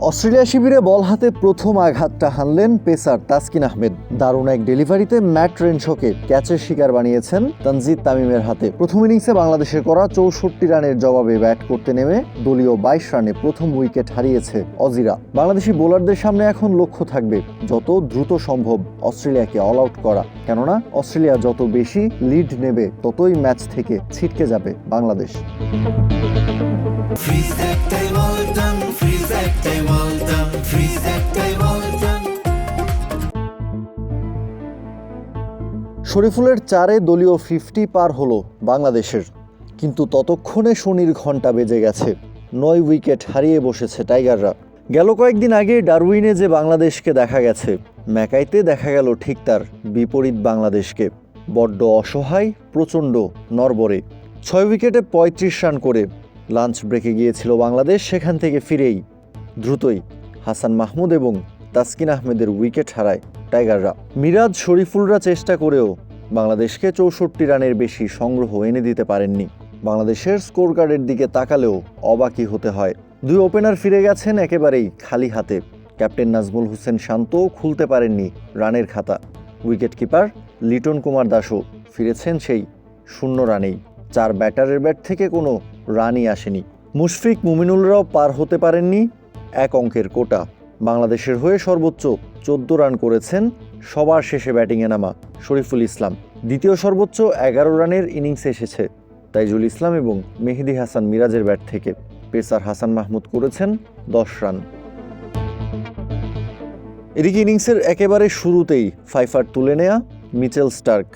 Australia শিবিরে বল হাতে প্রথম আঘাতটা হানলেন পেসার তাসকিন আহমেদ। দারুণ এক ডেলিভারিতে ম্যাট রেনশোকে ক্যাচের শিকার বানিয়েছেন তানজিদ তামিমের হাতে। প্রথম ইনিংসে বাংলাদেশের করা 64 রানের জবাবে ব্যাট করতে নেমে দলীয় 22 রানে প্রথম উইকেট হারিয়েছে অজিরা। বাংলাদেশি বোলারদের সামনে এখন লক্ষ্য থাকবে যত দ্রুত সম্ভব অস্ট্রেলিয়াকে অল আউট করা, কেননা অস্ট্রেলিয়া যত বেশি লিড নেবে ততই ম্যাচ থেকে ছিটকে যাবে বাংলাদেশ। শরীফুলের 4-এ দলীয় 50 পার হলো বাংলাদেশের, কিন্তু ততক্ষণে শনির ঘণ্টা বেজে গেছে। 9 উইকেট হারিয়ে বসেছে টাইগাররা। গেল কয়েকদিন আগে ডারউইনে যে বাংলাদেশকে দেখা গেছে, ম্যাকাইতে দেখা গেল ঠিক তার বিপরীত বাংলাদেশকে। বড্ড অসহায়, প্রচণ্ড নড়বড়ে। 6 উইকেটে 35 রান করে লাঞ্চ ব্রেকে গিয়েছিল বাংলাদেশ। সেখান থেকে ফিরেই দ্রুতই হাসান মাহমুদ এবং তাসকিন আহমেদের উইকেট হারায় টাইগাররা। মিরাজ, শরীফুলরা চেষ্টা করেও বাংলাদেশকে 64 রানের বেশি সংগ্রহ এনে দিতে পারেননি। বাংলাদেশের স্কোর কার্ডের দিকে তাকালেও অবাকই হতে হয়। 2 ওপেনার ফিরে গেছেন একেবারেই খালি হাতে। ক্যাপ্টেন নাজমুল হোসেন শান্তও খুলতে পারেননি রানের খাতা। উইকেট কিপার লিটন কুমার দাসও ফিরেছেন সেই 0 রানেই। 4 ব্যাটারের ব্যাট থেকে কোনো রানই আসেনি। মুশফিক, মুমিনুলরাও পার হতে পারেননি 1 অঙ্কের কোটা। বাংলাদেশের হয়ে সর্বোচ্চ 14 রান করেছেন সবার শেষে ব্যাটিংয়ে নামা শরীফুল ইসলাম। দ্বিতীয় সর্বোচ্চ 11 রানের ইনিংস এসেছে তাইজুল ইসলাম এবং মেহেদী হাসান মিরাজের ব্যাট থেকে। পেসার হাসান মাহমুদ করেছেন 10 রান। এদিকে ইনিংসের একেবারে শুরুতেই 5 তুলে নেয়া মিচেল স্টার্ক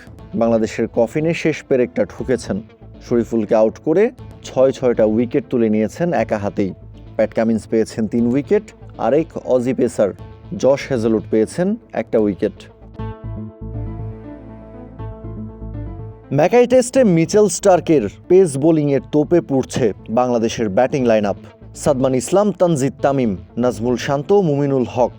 বাংলাদেশের কফিনে শেষ পেরেকটা ঠুকেছেন। শরীফুলকে আউট করে 6টা উইকেট তুলে নিয়েছেন একা হাতেই। প্যাট কামিন্স পেয়েছেন 3 উইকেট, আরেক অজি পেসার জশ হেজেলউড পেয়েছেন 1টা উইকেট। ম্যাকাই টেস্টে মিচেল স্টার্কের পেস বোলিংয়ের তোপে পুড়ছে বাংলাদেশের ব্যাটিং লাইন আপ। সাদমান ইসলাম, তানজিদ তামিম, নাজমুল শান্ত, মুমিনুল হক,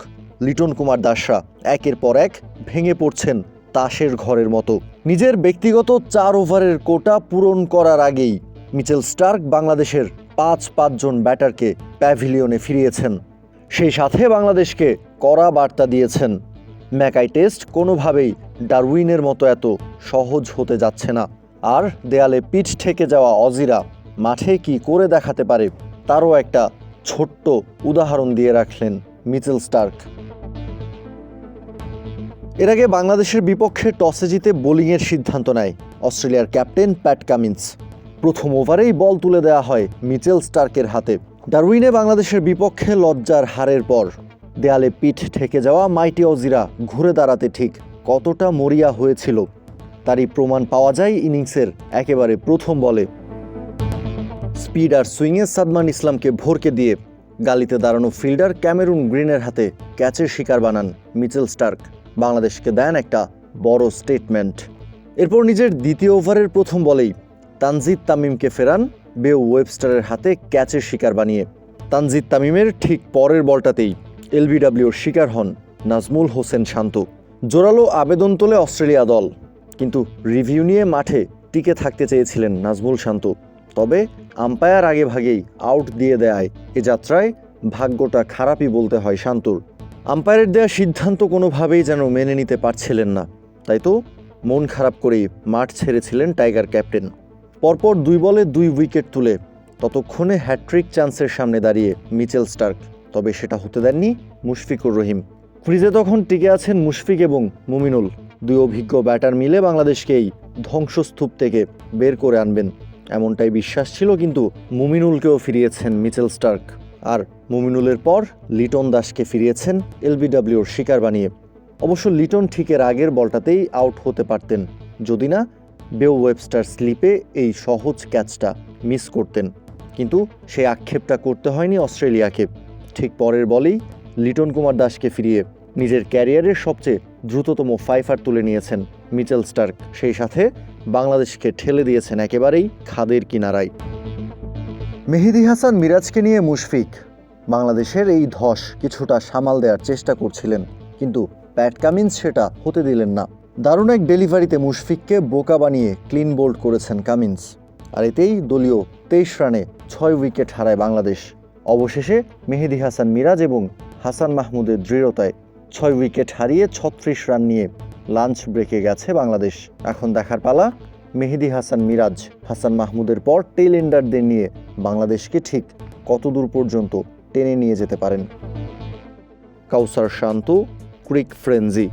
লিটন কুমার দাসরা একের পর এক ভেঙে পড়ছেন তাসের ঘরের মতো। নিজের ব্যক্তিগত 4 ওভারের কোটা পূরণ করার আগেই মিচেল স্টার্ক বাংলাদেশের 5 জন ব্যাটারকে প্যাভিলিয়নে ফিরিয়েছেন। সেই সাথে বাংলাদেশকে কড়া বার্তা দিয়েছেন, ম্যাকাই টেস্ট কোনোভাবেই ডারউইনের মতো এত সহজ হতে যাচ্ছে না। আর দেয়ালে পিঠ ঠেকে যাওয়া অজিরা মাঠে কি করে দেখাতে পারে তারও একটা ছোট্ট উদাহরণ দিয়ে রাখলেন মিচেল স্টার্ক। এর আগে বাংলাদেশের বিপক্ষে টসে জিতে বোলিংয়ের সিদ্ধান্ত নেয় অস্ট্রেলিয়ার ক্যাপ্টেন প্যাট কামিন্স। প্রথম ওভারেই বল তুলে দেওয়া হয় মিচেল স্টার্কের হাতে। ডারউইনে বাংলাদেশের বিপক্ষে লজ্জার হারের পর দেয়ালে পিঠ ঠেকে যাওয়া মাইটি অজিরা ঘুরে দাঁড়াতে ঠিক কতটা মরিয়া হয়েছিল তারই প্রমাণ পাওয়া যায় ইনিংসের একেবারে প্রথম বলে। স্পিড আর সুইংয়ে সাদমান ইসলামকে ভরকে দিয়ে গালিতে দাঁড়ানো ফিল্ডার ক্যামেরুন গ্রিনের হাতে ক্যাচের শিকার বানান মিচেল স্টার্ক। বাংলাদেশকে দেন একটা বড় স্টেটমেন্ট। এরপর নিজের দ্বিতীয় ওভারের প্রথম বলেই তানজিদ তামিমকে ফেরান বেও ওয়েবস্টারের হাতে ক্যাচের শিকার বানিয়ে। তানজিদ তামিমের ঠিক পরের বলটাতেই এলবিডব্লিউর শিকার হন নাজমুল হোসেন শান্ত। জোরালো আবেদন তোলে অস্ট্রেলিয়া দল, কিন্তু রিভিউ নিয়ে মাঠে টিকে থাকতে চেয়েছিলেন নাজমুল শান্ত। তবে আম্পায়ার আগে ভাগেই আউট দিয়ে দেয় এ যাত্রায় ভাগ্যটা খারাপই বলতে হয় শান্তর। আম্পায়ারের দেওয়া সিদ্ধান্ত কোনোভাবেই যেন মেনে নিতে পারছিলেন না, তাই তো মন খারাপ করেই মাঠ ছেড়েছিলেন টাইগার ক্যাপ্টেন। পরপর 2 বলে 2 উইকেট তুলে ততক্ষণে হ্যাট্রিক চান্সের সামনে দাঁড়িয়ে মিচেল স্টার্ক, তবে সেটা হতে দেননি মুশফিকুর রহিম। ক্রিজে তখন টিকে আছেন মুশফিক এবং মুমিনুল। 2 অভিজ্ঞ ব্যাটার মিলে বাংলাদেশকে এই ধ্বংসস্তূপ থেকে বের করে আনবেন এমনটাই বিশ্বাস ছিল, কিন্তু মুমিনুলকেও ফিরিয়েছেন মিচেল স্টার্ক। আর মুমিনুলের পর লিটন দাসকে ফিরিয়েছেন এলবিডব্লিউর শিকার বানিয়ে। অবশ্য লিটন ঠিকের আগের বলটাতেই আউট হতে পারতেন যদি না বেও ওয়েবস্টার স্লিপে এই সহজ ক্যাচটা মিস করতেন, কিন্তু সেই আক্ষেপটা করতে হয়নি অস্ট্রেলিয়াকে। ঠিক পরের বলেই লিটন কুমার দাসকে ফিরিয়ে নিজের ক্যারিয়ারের সবচেয়ে দ্রুততম 5 তুলে নিয়েছেন মিচেল স্টার্ক। সেই সাথে বাংলাদেশকে ঠেলে দিয়েছেন একেবারেই খাদের কিনারায়। মেহেদী হাসান মিরাজকে নিয়ে মুশফিক বাংলাদেশের এই ধস কিছুটা সামাল দেওয়ার চেষ্টা করছিলেন, কিন্তু প্যাট কামিন্স সেটা হতে দিলেন না। দারুণ এক ডেলিভারিতে মুশফিককে বোকা বানিয়ে ক্লিন বোল্ড করেছেন কামিন্স। আর এতেই দলীয় 23 রানে 6 উইকেট হারায় বাংলাদেশ। অবশেষে মেহেদী হাসান মিরাজ এবং হাসান মাহমুদের দৃঢ়তায় 6 উইকেট হারিয়ে 36 রান নিয়ে লাঞ্চ ব্রেকে গেছে বাংলাদেশ। এখন দেখার পালা মেহেদী হাসান মিরাজ, হাসান মাহমুদের পর টেল এন্ডারদের নিয়ে বাংলাদেশকে ঠিক কতদূর পর্যন্ত টেনে নিয়ে যেতে পারেন। কাউসার শান্ত, ক্রিক ফ্রেঞ্জি।